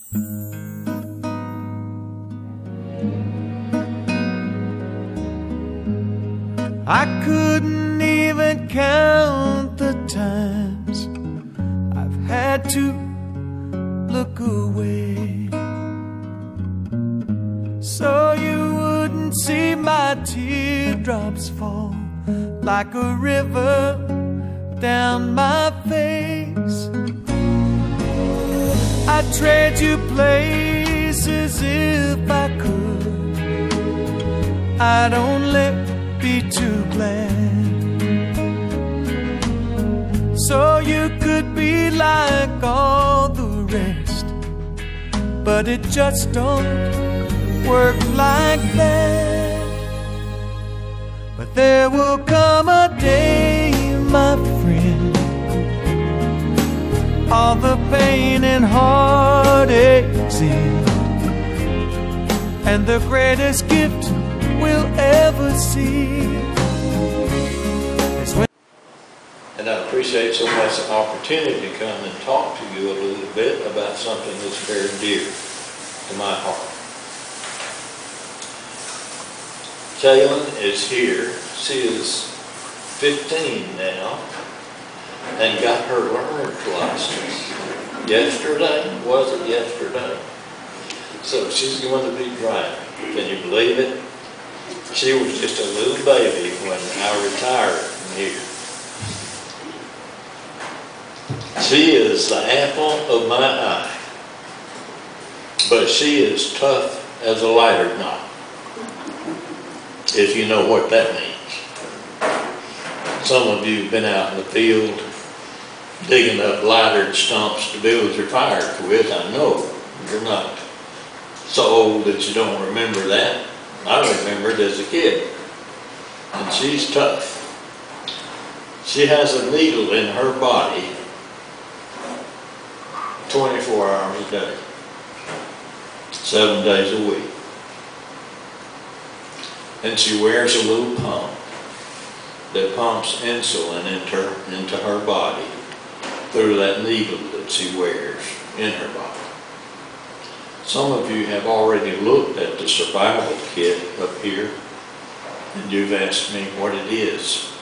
I couldn't even count the times I've had to look away, so you wouldn't see my teardrops fall like a river down my face. I'd trade you places if I could. I'd only be too glad, so you could be like all the rest, but it just don't work like that. But there will come a day, my friend, all the pain and heartaches end, and the greatest gift we'll ever see is when. And I appreciate so much the opportunity to come and talk to you a little bit about something that's very dear to my heart. Kaylin is here. She is 15 now and got her learner's license yesterday. Was it yesterday? So she's going to be driving. Can you believe it? She was just a little baby when I retired from here. She is the apple of my eye, but she is tough as a lighter knot, if you know what that means. Some of you have been out in the field digging up lighter stumps to build your fires with. I know you're not so old that you don't remember that. I remember it as a kid. And she's tough. She has a needle in her body 24 hours a day, 7 days a week. And she wears a little pump that pumps insulin into her body through that needle that she wears in her body. Some of you have already looked at the survival kit up here, and you've asked me what it is.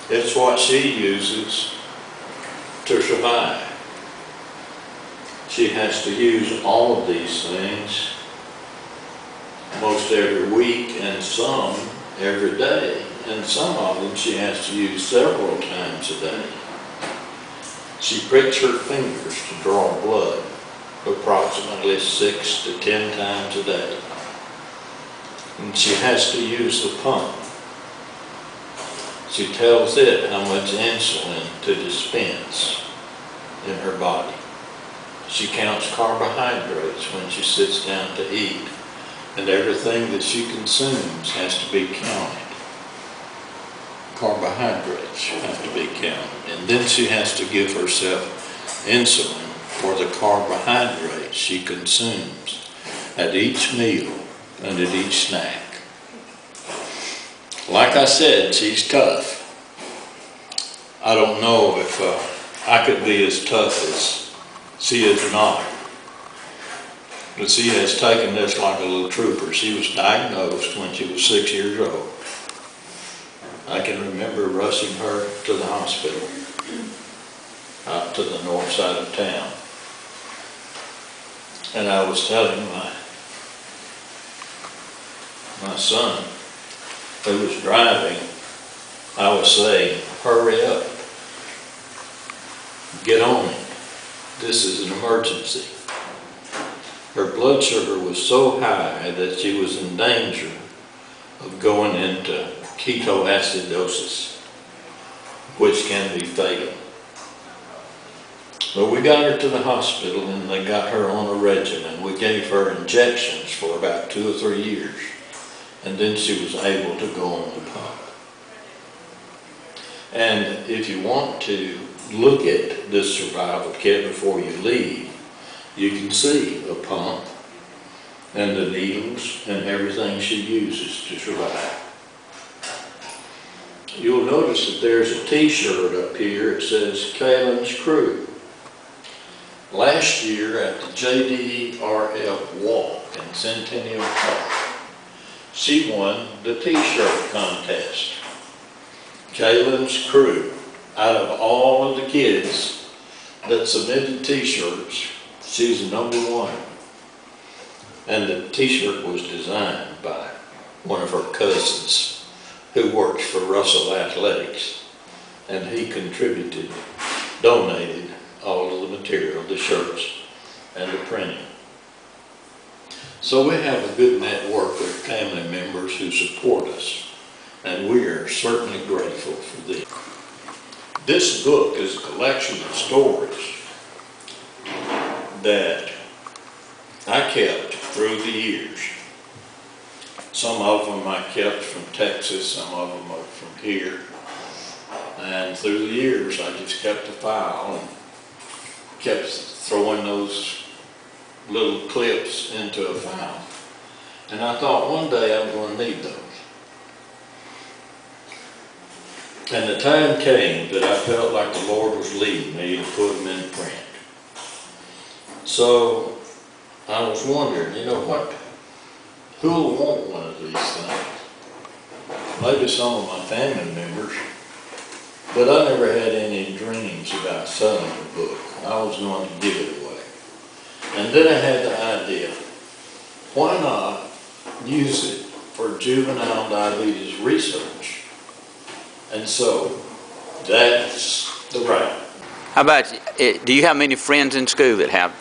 It's what she uses to survive. She has to use all of these things most every week, and some every day. And some of them she has to use several times a day. She pricks her fingers to draw blood approximately 6 to 10 times a day. And she has to use the pump. She tells it how much insulin to dispense in her body. She counts carbohydrates when she sits down to eat, and everything that she consumes has to be counted. Carbohydrates have to be counted, and then she has to give herself insulin for the carbohydrates she consumes at each meal and at each snack. Like I said, she's tough. I don't know if I could be as tough as she is not. But she has taken this like a little trooper. She was diagnosed when she was 6 years old. I can remember rushing her to the hospital out to the north side of town. And I was telling my son who was driving, I was saying, hurry up, get on it. This is an emergency. Her blood sugar was so high that she was in danger of going into ketoacidosis, which can be fatal. But we got her to the hospital and they got her on a regimen. We gave her injections for about 2 or 3 years, and then she was able to go on the pump. And if you want to look at this survival kit before you leave, you can see a pump and the needles and everything she uses to survive. You'll notice that there's a t-shirt up here. It says Kaylin's Crew. Last year at the JDRF Walk in Centennial Park, she won the t-shirt contest. Jalen's crew, out of all of the kids that submitted t-shirts, she's number one. And the t-shirt was designed by one of her cousins who works for Russell Athletics, and he contributed, donated all of the material, the shirts and the printing. So we have a good network of family members who support us, and we are certainly grateful for this. This book is a collection of stories that I kept through the years. Some of them I kept from Texas, some of them are from here. And through the years, I just kept a file and kept throwing those little clips into a file. And I thought one day I'm going to need those. And the time came that I felt like the Lord was leading me to put them in print. So I was wondering, you know what, who will want one of these things? Maybe some of my family members, but I never had any dreams about selling the book. I was going to give it away. And then I had the idea, why not use it for juvenile diabetes research? And so that's the route. How about, do you have many friends in school that have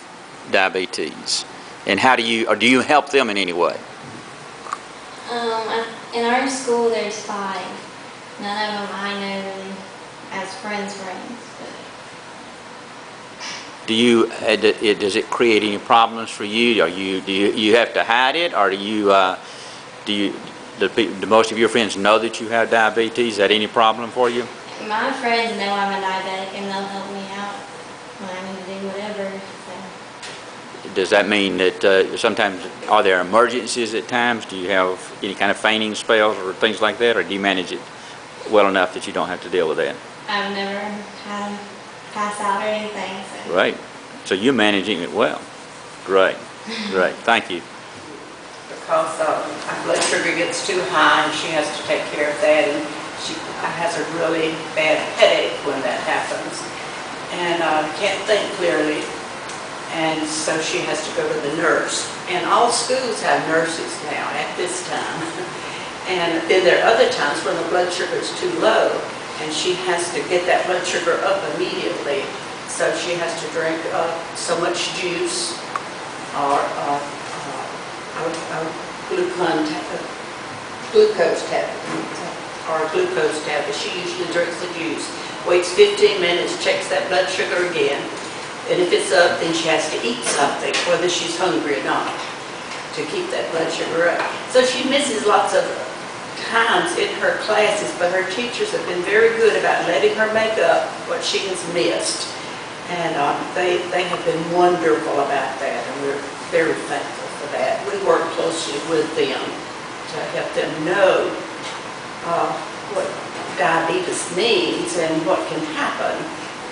diabetes? And how do you help them in any way? In our school there's 5. None of them I know as friends. Do you, does it create any problems for you? Do you have to hide it, or do most of your friends know that you have diabetes? Is that any problem for you? My friends know I'm a diabetic and they'll help me out when I need to do whatever. So. Does that mean that sometimes, are there emergencies at times? Do you have any kind of fainting spells or things like that, or do you manage it well enough that you don't have to deal with that? I've never had pass out or anything. So. Right. So you're managing it well. Great. Great. Thank you. Because her blood sugar gets too high and she has to take care of that, and she has a really bad headache when that happens, and can't think clearly, and so she has to go to the nurse. And all schools have nurses now at this time. And then there are other times when the blood sugar is too low and she has to get that blood sugar up immediately. So she has to drink so much juice or glucose tablet. She usually drinks the juice, waits 15 minutes, checks that blood sugar again, and if it's up, then she has to eat something, whether she's hungry or not, to keep that blood sugar up. So she misses lots of times in her classes, but her teachers have been very good about letting her make up what she has missed. And they have been wonderful about that, and we're very thankful for that. We work closely with them to help them know what diabetes means and what can happen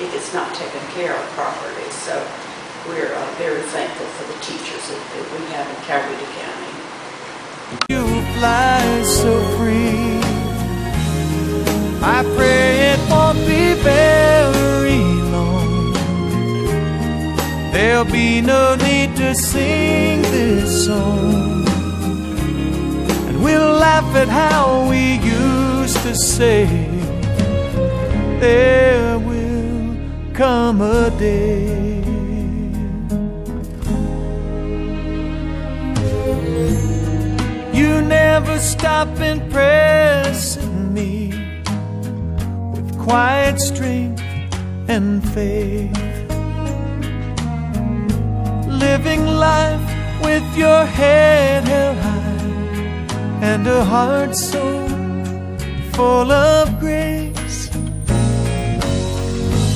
if it's not taken care of properly. So we're very thankful for the teachers that we have in Coweta County. You fly so free. I pray it won't be very long. There'll be no need to sing this song, and we'll laugh at how we used to say there will come a day. You never stop impressing me with quiet strength and faith, living life with your head held high and a heart so full of grace.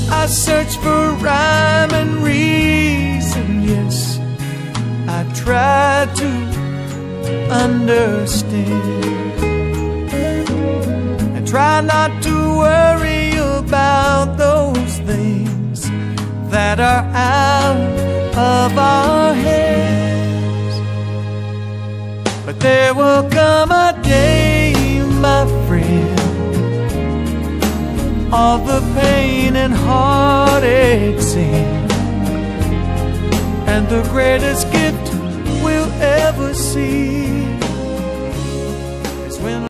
I search for rhyme and reason, yes, I try to understand. I try not to worry about those things that are out of our hands. But there will come a day, my friend, all the pain and heartaches end, and the greatest gift we'll ever see is when